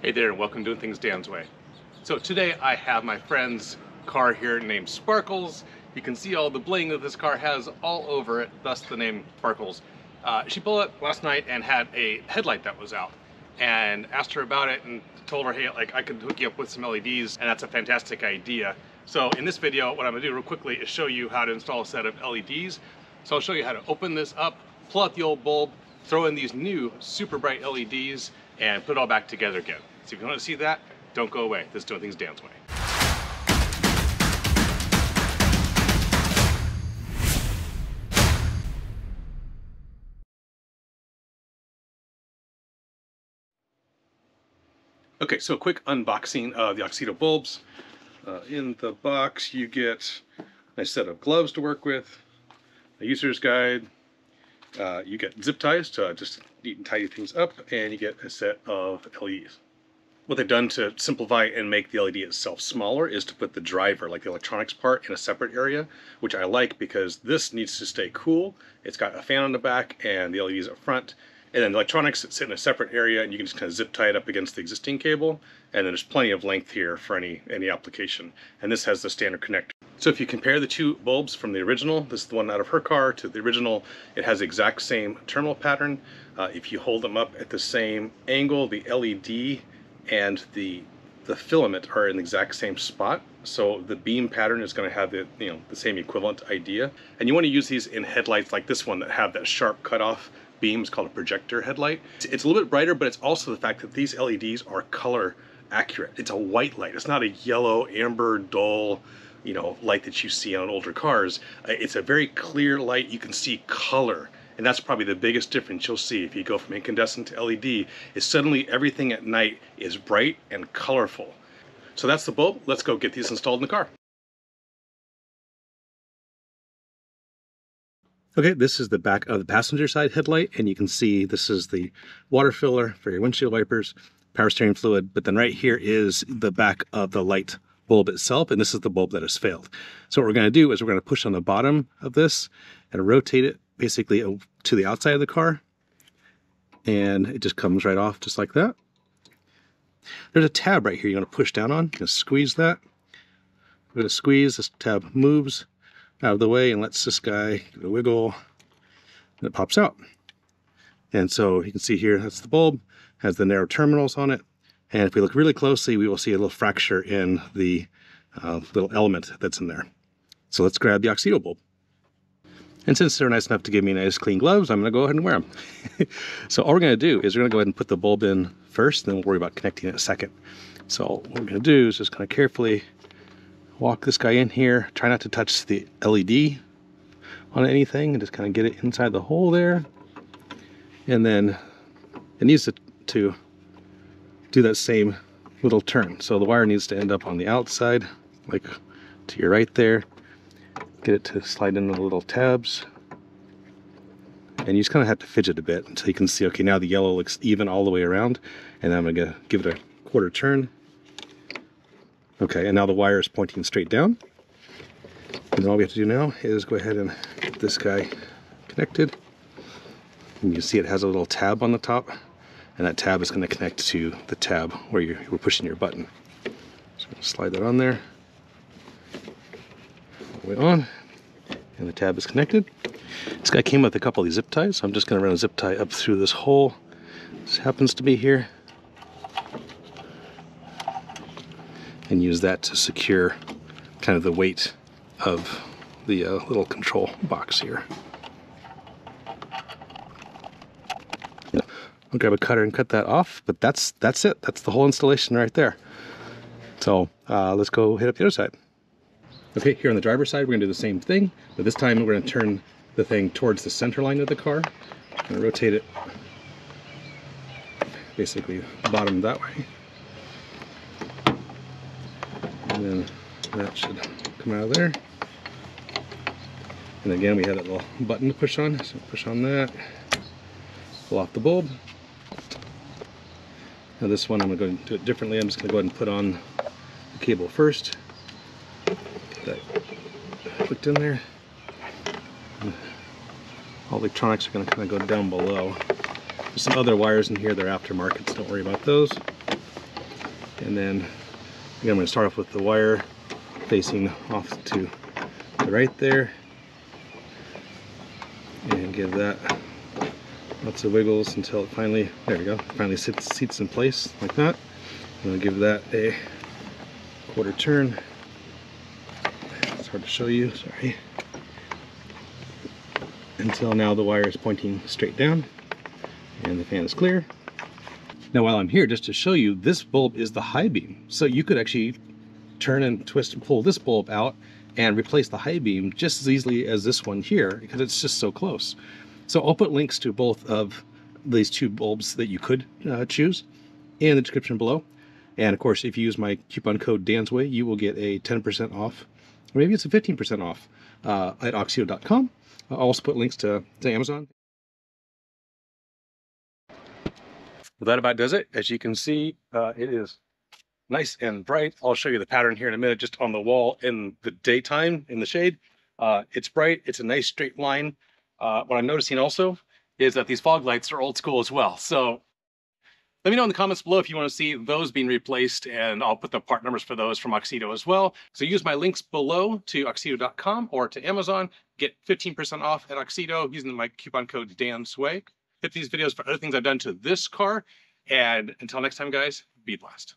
Hey there, and welcome to Doing Things Dan's Way. So today I have my friend's car here named Sparkles. You can see all the bling that this car has all over it, thus the name Sparkles. She pulled up last night and had a headlight that was out, and asked her about it and told her, hey, like I could hook you up with some LEDs, and that's a fantastic idea. So in this video, what I'm gonna do real quickly is show you how to install a set of LEDs. So I'll show you how to open this up, pull out the old bulb, throw in these new super bright LEDs, and put it all back together again. So if you want to see that, don't go away. This is Doing Things Dan's Way. Okay, so a quick unboxing of the Auxito bulbs. In the box you get a nice set of gloves to work with, a user's guide, you get zip ties to just neat and tidy things up, and you get a set of LEDs. What they've done to simplify and make the LED itself smaller is to put the driver, like the electronics part, in a separate area, which I like because this needs to stay cool. It's got a fan on the back and the LEDs up front, and then the electronics sit in a separate area, and you can just kind of zip tie it up against the existing cable, and then there's plenty of length here for any application. And this has the standard connector. So if you compare the two bulbs from the original, this is the one out of her car, to the original, it has the exact same terminal pattern. If you hold them up at the same angle, the LED and the filament are in the exact same spot, so the beam pattern is going to have the same equivalent idea. And you want to use these in headlights like this one that have that sharp cutoff beam. It's called a projector headlight. It's a little bit brighter, but it's also the fact that these LEDs are color accurate. It's a white light. It's not a yellow, amber, dull, light that you see on older cars. It's a very clear light. You can see color. And that's probably the biggest difference you'll see if you go from incandescent to LED, is suddenly everything at night is bright and colorful. So that's the bulb. Let's go get these installed in the car. Okay, this is the back of the passenger side headlight, and you can see this is the water filler for your windshield wipers, power steering fluid, but then right here is the back of the light bulb itself, and this is the bulb that has failed. So what we're going to do is we're going to push on the bottom of this and rotate it basically to the outside of the car, and it just comes right off just like that. There's a tab right here you're going to push down on. You're going to squeeze that. We're going to squeeze. This tab moves out of the way and lets this guy give it a wiggle, and it pops out. And so you can see here, that's the bulb, has the narrow terminals on it, and if we look really closely, we will see a little fracture in the little element that's in there. So let's grab the Auxito bulb. And since they're nice enough to give me nice clean gloves, I'm going to go ahead and wear them. So all we're going to do is we're going to go ahead and put the bulb in first, and then we'll worry about connecting it second. So what we're going to do is just kind of carefully walk this guy in here. Try not to touch the LED on anything, and just kind of get it inside the hole there. And then it needs to do that same little turn. So the wire needs to end up on the outside, like to your right there. Get it to slide into the little tabs, and you just kind of have to fidget a bit until you can see, okay, now the yellow looks even all the way around, and then I'm going to give it a quarter turn. Okay, and now the wire is pointing straight down, and all we have to do now is go ahead and get this guy connected. And you can see it has a little tab on the top, and that tab is going to connect to the tab where you were pushing your button. So I'm going to slide that on there. Way on, and the tab is connected. This guy came with a couple of these zip ties, so I'm just going to run a zip tie up through this hole. This happens to be here, and use that to secure kind of the weight of the little control box here. I'll grab a cutter and cut that off, but that's it. That's the whole installation right there. So let's go hit up the other side. Okay, here on the driver's side, we're going to do the same thing, but this time we're going to turn the thing towards the center line of the car. I'm going to rotate it basically bottom that way. And then that should come out of there. And again, we had that little button to push on, so push on that, pull off the bulb. Now this one, I'm going to do it differently. I'm just going to go ahead and put on the cable first. That clicked in there. All electronics are going to kind of go down below. There's some other wires in here, they're aftermarket, so don't worry about those. And then again, I'm going to start off with the wire facing off to the right there, and give that lots of wiggles until it finally, there we go, finally seats in place like that. And I'll give that a quarter turn. It's hard to show you, sorry. Until now the wire is pointing straight down and the fan is clear. Now while I'm here, just to show you, this bulb is the high beam. So you could actually turn and twist and pull this bulb out and replace the high beam just as easily as this one here, because it's just so close. So I'll put links to both of these two bulbs that you could choose in the description below. And of course, if you use my coupon code DANSWAY, you will get a 10% off, or maybe it's a 15% off at Auxito.com. I'll also put links to Amazon. Well, that about does it. As you can see, it is nice and bright. I'll show you the pattern here in a minute, just on the wall in the daytime, in the shade. It's bright, it's a nice straight line. What I'm noticing also is that these fog lights are old school as well. So let me know in the comments below if you want to see those being replaced, and I'll put the part numbers for those from Auxito as well. So use my links below to Auxito.com or to Amazon. Get 15% off at Auxito using my coupon code DANSWAY. Hit these videos for other things I've done to this car. And until next time, guys, be blessed.